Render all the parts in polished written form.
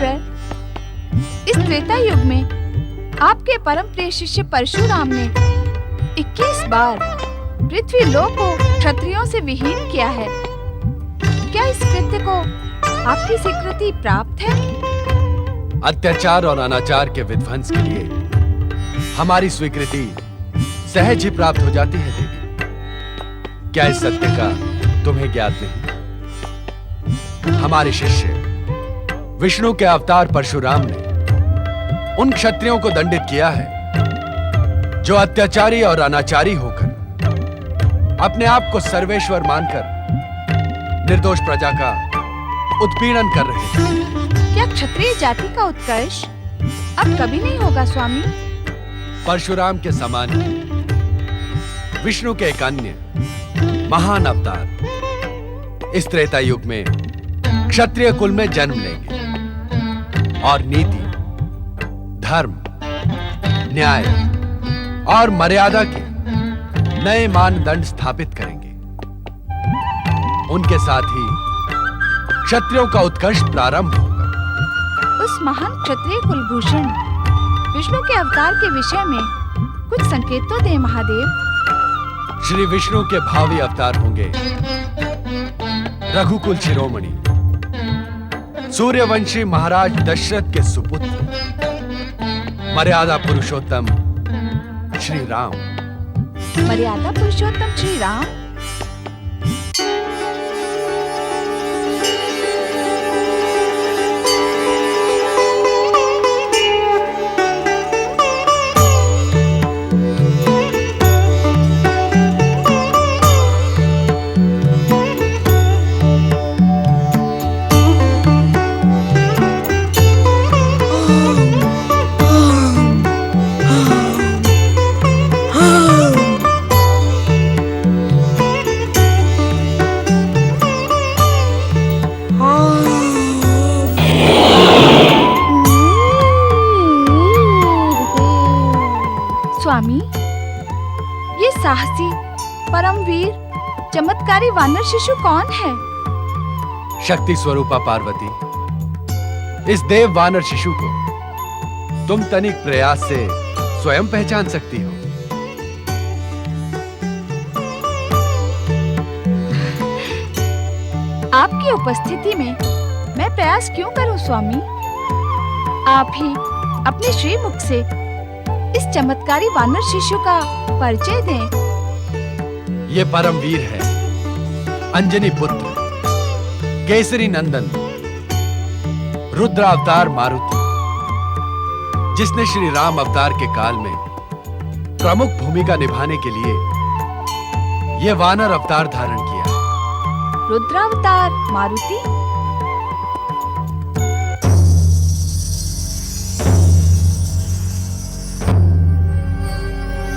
ईश्वर, इस त्रेता युग में आपके परम प्रिय शिष्य परशुराम ने 21 बार पृथ्वी लोक को क्षत्रियों से विहीन किया है। क्या इस कृत्य को आपकी स्वीकृति प्राप्त है? अत्याचार और अनाचार के विध्वंस के लिए हमारी स्वीकृति सहज ही प्राप्त हो जाती है देवी। क्या इस सत्य का तुम्हें ज्ञात नहीं? हमारे शिष्य विष्णु के अवतार परशुराम ने उन क्षत्रियों को दंडित किया है जो अत्याचारी और अनाचारी होकर अपने आप को सर्वेश्वर मानकर निर्दोष प्रजा का उत्पीड़न कर रहे हैं। क्या क्षत्रिय जाति का उत्कर्ष अब कभी नहीं होगा स्वामी? परशुराम के समान विष्णु के एक अन्य महान अवतार इस त्रेता युग में क्षत्रिय कुल में जन्म लेंगे और नीति, धर्म, न्याय और मर्यादा के नए मानदंड स्थापित करेंगे। उनके साथ ही क्षत्रियों का उत्कर्ष प्रारंभ होगा। उस महान क्षत्रिय कुलभूषण विष्णु के अवतार के विषय में कुछ संकेत तो दे महादेव। श्री विष्णु के भावी अवतार होंगे रघुकुल शिरोमणि, सूर्यवंशी महाराज दशरथ के सुपुत्र, मर्यादा पुरुषोत्तम श्री राम। मर्यादा पुरुषोत्तम श्री राम? स्वामी, ये साहसी, परमवीर, चमत्कारी वानर शिशु कौन है? शक्ति स्वरूपा पार्वती, इस देव वानर शिशु को तुम तनिक प्रयास से स्वयं पहचान सकती हो। आपकी उपस्थिति में मैं प्रयास क्यों करूं स्वामी? आप ही अपने श्रीमुख से इस चमत्कारी वानर शिशु का परिचय दें। ये परमवीर है अंजनी पुत्र, केसरी नंदन, रुद्रावतार मारुति, जिसने श्री राम अवतार के काल में प्रमुख भूमिका निभाने के लिए यह वानर अवतार धारण किया। रुद्रावतार मारुति?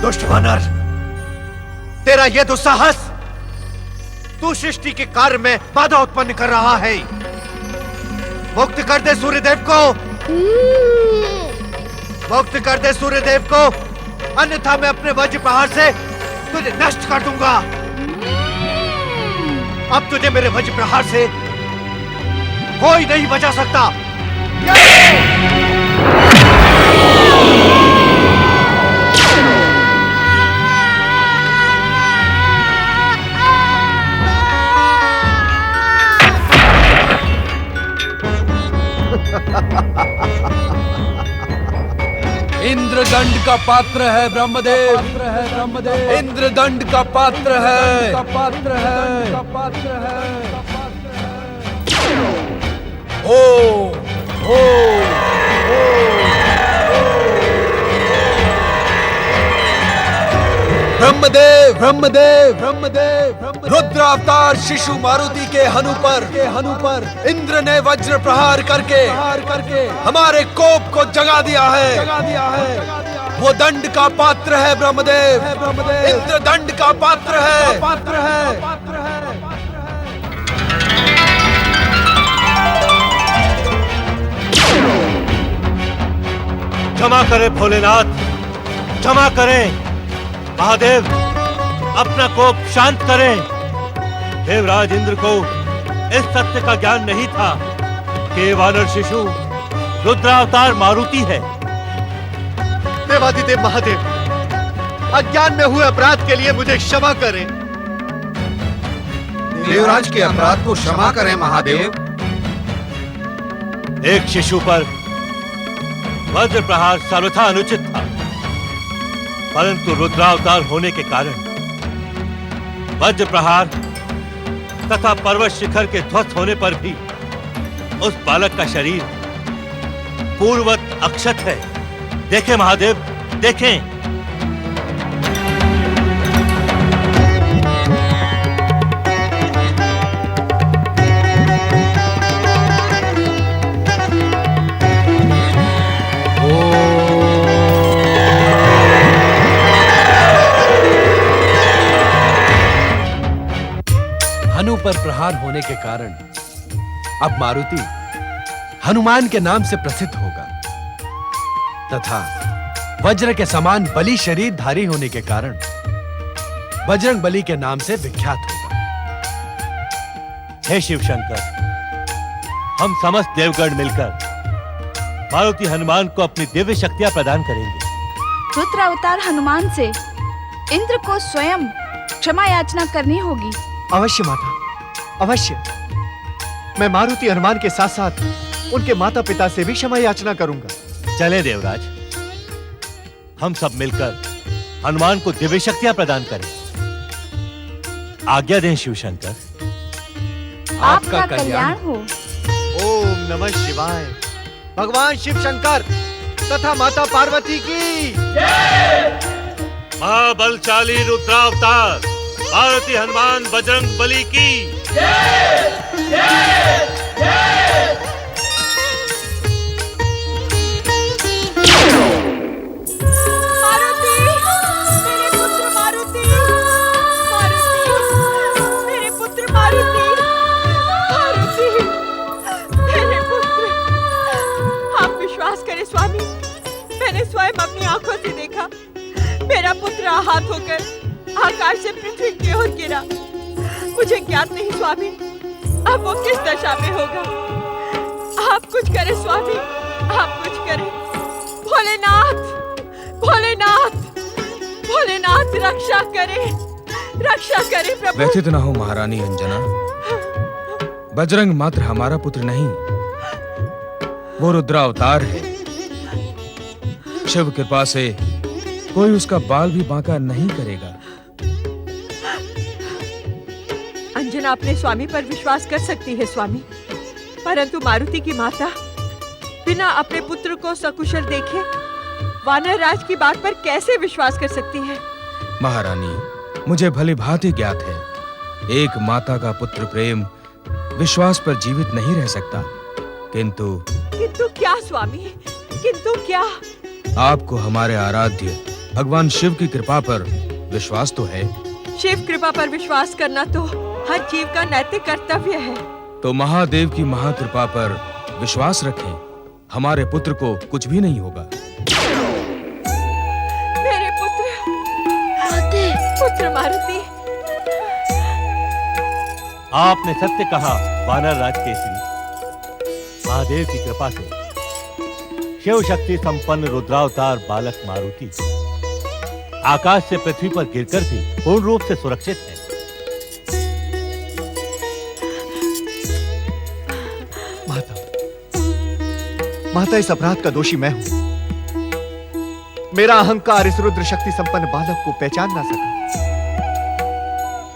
दुष्ट वानर, तेरा यह दुस्साहस, तू सृष्टि के कार्य में बाधा उत्पन्न कर रहा है। मुक्त कर दे सूर्यदेव को, मुक्त कर दे सूर्यदेव को, अन्यथा मैं अपने वज्र प्रहार से तुझे नष्ट कर दूंगा। अब तुझे मेरे वज्र प्रहार से कोई नहीं बचा सकता। इंद्रदंड का पात्र है ब्रह्मदेव, इंद्रदंड का पात्र है, ओ ब्रह्मदेव, ब्रह्मदेव, ब्रह्मदेव, रुद्रावतार शिशु मारुति के हनु पर इंद्र ने वज्र प्रहार करके हमारे कोप को जगा दिया है। वो दंड का पात्र है ब्रह्मदेव, इंद्र दंड का पात्र है। क्षमा करें भोलेनाथ, क्षमा करें महादेव, अपना कोप शांत करें। देवराज इंद्र को इस सत्य का ज्ञान नहीं था कि वानर शिशु रुद्रावतार मारुति है। देवादिदेव महादेव, अज्ञान में हुए अपराध के लिए मुझे क्षमा करें। देवराज के अपराध को क्षमा करें महादेव। एक शिशु पर वज्र प्रहार सर्वथा अनुचित था, परंतु रुद्रावतार होने के कारण वज्र प्रहार तथा पर्वत शिखर के ध्वस्त होने पर भी उस बालक का शरीर पूर्ववत अक्षत है। देखें महादेव, देखें। हनु पर प्रहार होने के कारण अब मारुति हनुमान के नाम से प्रसिद्ध होगा तथा वज्र के समान बलि शरीरधारी होने के कारण बजरंग बली के नाम से विख्यात होगा। हे शिव शंकर, हम समस्त देवगण मिलकर मारुति हनुमान को अपनी दिव्य शक्तियां प्रदान करेंगे। रुद्र अवतार हनुमान से इंद्र को स्वयं क्षमा याचना करनी होगी। अवश्य माता, अवश्य। मैं मारुति हनुमान के साथ साथ उनके माता पिता से भी क्षमा याचना करूंगा। चले देवराज, हम सब मिलकर हनुमान को दिव्य शक्तियां प्रदान करें। आज्ञा दें शिव शंकर। आपका कल्याण हो। ओम नमः शिवाय। भगवान शिव शंकर तथा माता पार्वती की महाबलशाली रुद्रावतार मारुति हनुमान बजरंग बली की स्वामी, मैंने स्वयं अपनी आंखों से देखा, मेरा पुत्र आहत होकर आकाश से पृथ्वी की ओर गिरा। मुझे ज्ञात नहीं स्वामी, अब वो किस दशा में होगा। आप कुछ करें स्वामी, आप कुछ करें। भोलेनाथ, भोलेनाथ, भोलेनाथ रक्षा करें, रक्षा करें प्रभु। व्यथित न हो महारानी अंजना, बजरंग मात्र हमारा पुत्र नहीं, वो रुद्रावतार है। शिव कृपा से कोई उसका बाल भी बांका नहीं करेगा। अंजना अपने स्वामी पर विश्वास कर सकती है स्वामी, परंतु मारुति की माता बिना अपने पुत्र को सकुशल देखे वानर राज की बात पर कैसे विश्वास कर सकती है? महारानी, मुझे भली भांति ज्ञात है, एक माता का पुत्र प्रेम विश्वास पर जीवित नहीं रह सकता। किंतु क्या स्वामी, किंतु क्या? आपको हमारे आराध्य भगवान शिव की कृपा पर विश्वास तो है। शिव कृपा पर विश्वास करना तो हर जीव का नैतिक कर्तव्य है। तो महादेव की महाकृपा पर विश्वास रखें, हमारे पुत्र को कुछ भी नहीं होगा। मेरे पुत्र मारुति। आपने सत्य कहा वानर राज केसरी। महादेव की कृपा से शिव शक्ति संपन्न रुद्रावतार बालक मारुति आकाश से पृथ्वी पर गिरकर भी पूर्ण रूप से सुरक्षित है। माता, इस अपराध का दोषी मैं हूं। मेरा अहंकार इस रुद्र शक्ति संपन्न बालक को पहचान ना सका।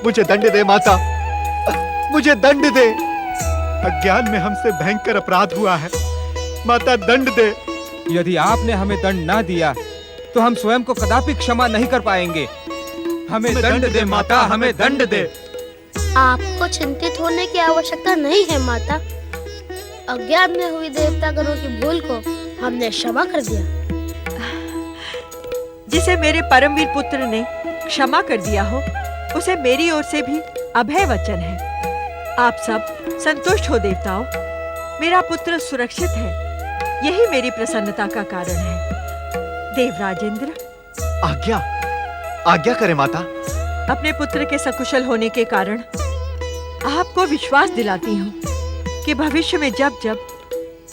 मुझे दंड दे माता, मुझे दंड दे। अज्ञान में हमसे भयंकर अपराध हुआ है, माता दंड दे। यदि आपने हमें दंड ना दिया तो हम स्वयं को कदापि क्षमा नहीं कर पाएंगे। हमें दंड दे माता, हमें दंड दे। आपको चिंतित होने की आवश्यकता नहीं है माता। अज्ञान में हुई देवतागणों की भूल को हमने क्षमा कर दिया। जिसे मेरे परमवीर पुत्र ने क्षमा कर दिया हो, उसे मेरी ओर से भी अभय वचन है। आप सब संतुष्ट हो देवताओं, मेरा पुत्र सुरक्षित है, यही मेरी प्रसन्नता का कारण है। देवराजेंद्र, आज्ञा, आज्ञा करें माता। अपने पुत्र के सकुशल होने के कारण आपको विश्वास दिलाती हूँ कि भविष्य में जब जब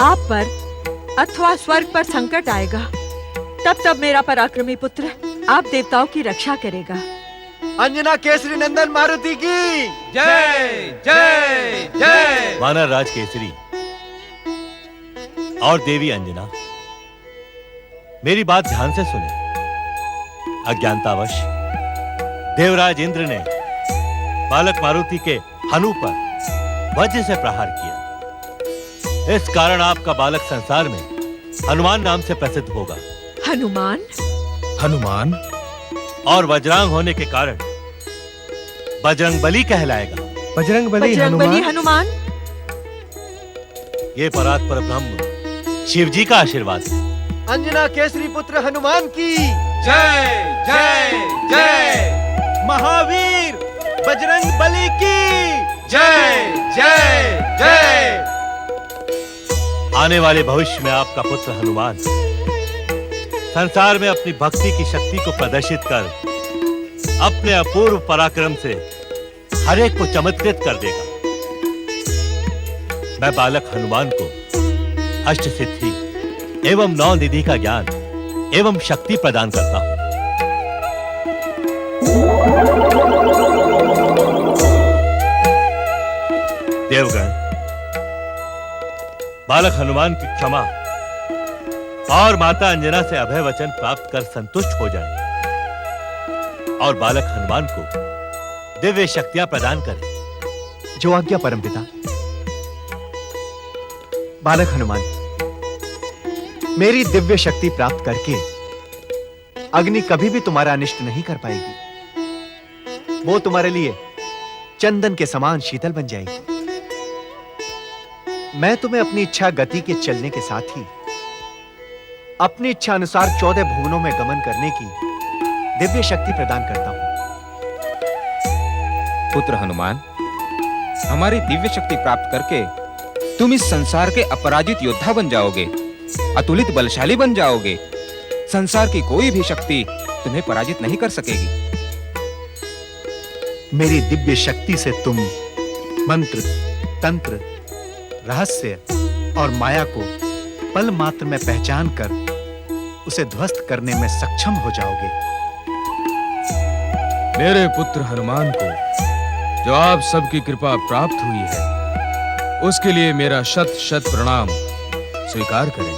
आप पर अथवा स्वर्ग पर संकट आएगा, तब तब मेरा पराक्रमी पुत्र आप देवताओं की रक्षा करेगा। अंजना केसरी नंदन मारुति की जय जय जय। वानर राज केसरी और देवी अंजना, मेरी बात ध्यान से सुने। अज्ञानतावश देवराज इंद्र ने बालक मारुति के हनु पर वज्र से प्रहार किया। इस कारण आपका बालक संसार में हनुमान नाम से प्रसिद्ध होगा। हनुमान? हनुमान? और वज्रांग होने के कारण बजरंगबली कहलाएगा। बजरंगबली हनुमान? ये परात्पर ब्रह्म शिव जी का आशीर्वाद है। अंजना केसरी पुत्र हनुमान की जय जय जय। महावीर बजरंगबली की जय जय जय। आने वाले भविष्य में आपका पुत्र हनुमान संसार में अपनी भक्ति की शक्ति को प्रदर्शित कर अपने अपूर्व पराक्रम से हर एक को चमत्कृत कर देगा। मैं बालक हनुमान को अष्ट सिद्धि एवं 9 निधि का ज्ञान एवं शक्ति प्रदान करता हूं। देवगण, बालक हनुमान की क्षमा और माता अंजना से अभय वचन प्राप्त कर संतुष्ट हो जाए और बालक हनुमान को दिव्य शक्तियां प्रदान करें। जो आज्ञा परमपिता। बालक हनुमान, मेरी दिव्य शक्ति प्राप्त करके अग्नि कभी भी तुम्हारा अनिष्ट नहीं कर पाएगी। वो तुम्हारे लिए चंदन के समान शीतल बन जाएगी। मैं तुम्हें अपनी इच्छा गति के चलने के साथ ही अपनी इच्छा अनुसार 14 भुवनों में गमन करने की दिव्य शक्ति प्रदान करता हूं। पुत्र हनुमान, हमारी दिव्य शक्ति प्राप्त करके तुम इस संसार के अपराजित योद्धा बन जाओगे, अतुलित बलशाली बन जाओगे। संसार की कोई भी शक्ति तुम्हें पराजित नहीं कर सकेगी। मेरी दिव्य शक्ति से तुम मंत्र, तंत्र, रहस्य और माया को पल मात्र में पहचान कर उसे ध्वस्त करने में सक्षम हो जाओगे। मेरे पुत्र हनुमान को जो आप सबकी कृपा प्राप्त हुई है, उसके लिए मेरा शत शत प्रणाम स्वीकार करें।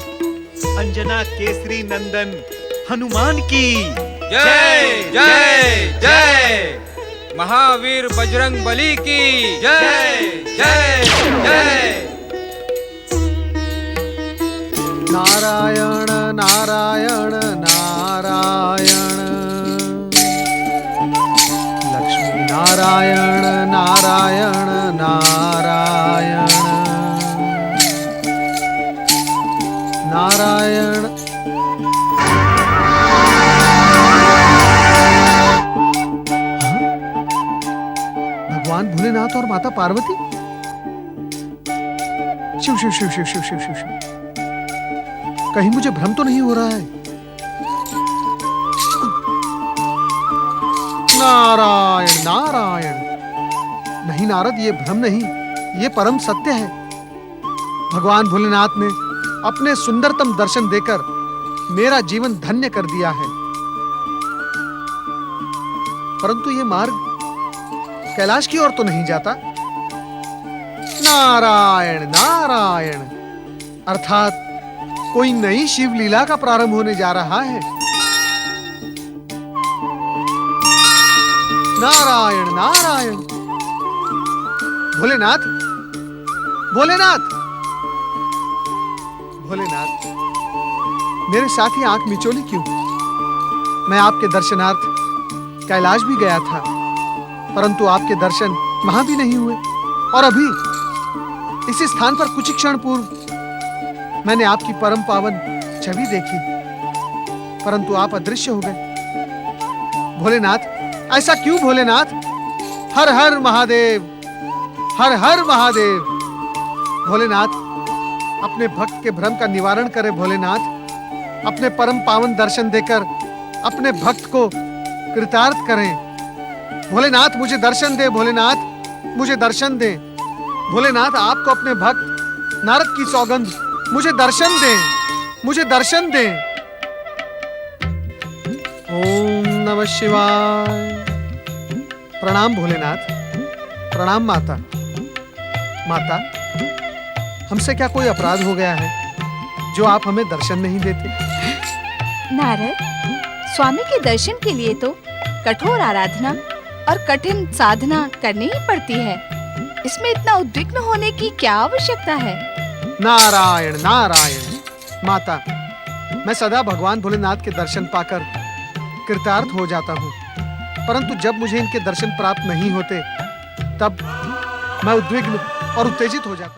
अंजना केसरी नंदन हनुमान की जय जय जय। महावीर बजरंगबली की जय जय जय। नारायण नारायण नारायण, लक्ष्मी नारायण नारायण नारायण नारायण। भगवान भोलेनाथ और माता पार्वती। शिव शिव शिव शिव शिव शिव शिव शिव। कहीं मुझे भ्रम तो नहीं हो रहा है? नारायण नारायण। नहीं नारद, ये भ्रम नहीं, ये परम सत्य है। भगवान भोलेनाथ ने अपने सुंदरतम दर्शन देकर मेरा जीवन धन्य कर दिया है। परंतु ये मार्ग कैलाश की ओर तो नहीं जाता। नारायण नारायण, अर्थात कोई नई शिव लीला का प्रारंभ होने जा रहा है। नारायण नारायण। भोलेनाथ भोलेनाथ भोलेनाथ, मेरे साथ ही आंख मिचोली क्यों? मैं आपके दर्शनार्थ कैलाश भी गया था, परंतु आपके दर्शन वहां भी नहीं हुए। और अभी इसी स्थान पर कुछ क्षण पूर्व मैंने आपकी परम पावन छवि देखी, परंतु आप अदृश्य हो गए। भोलेनाथ, ऐसा क्यों भोलेनाथ? हर हर महादेव, हर हर महादेव। भोलेनाथ, अपने भक्त के भ्रम का निवारण करे भोलेनाथ। अपने परम पावन दर्शन देकर अपने भक्त को कृतार्थ करें। भोलेनाथ, मुझे दर्शन दे। भोलेनाथ, मुझे दर्शन दे। भोलेनाथ, आपको अपने भक्त नारद की सौगंध, मुझे दर्शन दें। मुझे दर्शन दें। ओम नमः शिवाय। प्रणाम भोलेनाथ। प्रणाम माता। माता, हमसे क्या कोई अपराध हो गया है जो आप हमें दर्शन नहीं देते? नारद, स्वामी के दर्शन के लिए तो कठोर आराधना और कठिन साधना करनी ही पड़ती है। इसमें इतना उद्विग्न होने की क्या आवश्यकता है? नारायण नारायण। माता, मैं सदा भगवान भोलेनाथ के दर्शन पाकर कृतार्थ हो जाता हूँ, परंतु जब मुझे इनके दर्शन प्राप्त नहीं होते तब मैं उद्विग्न और उत्तेजित हो जाता हूँ।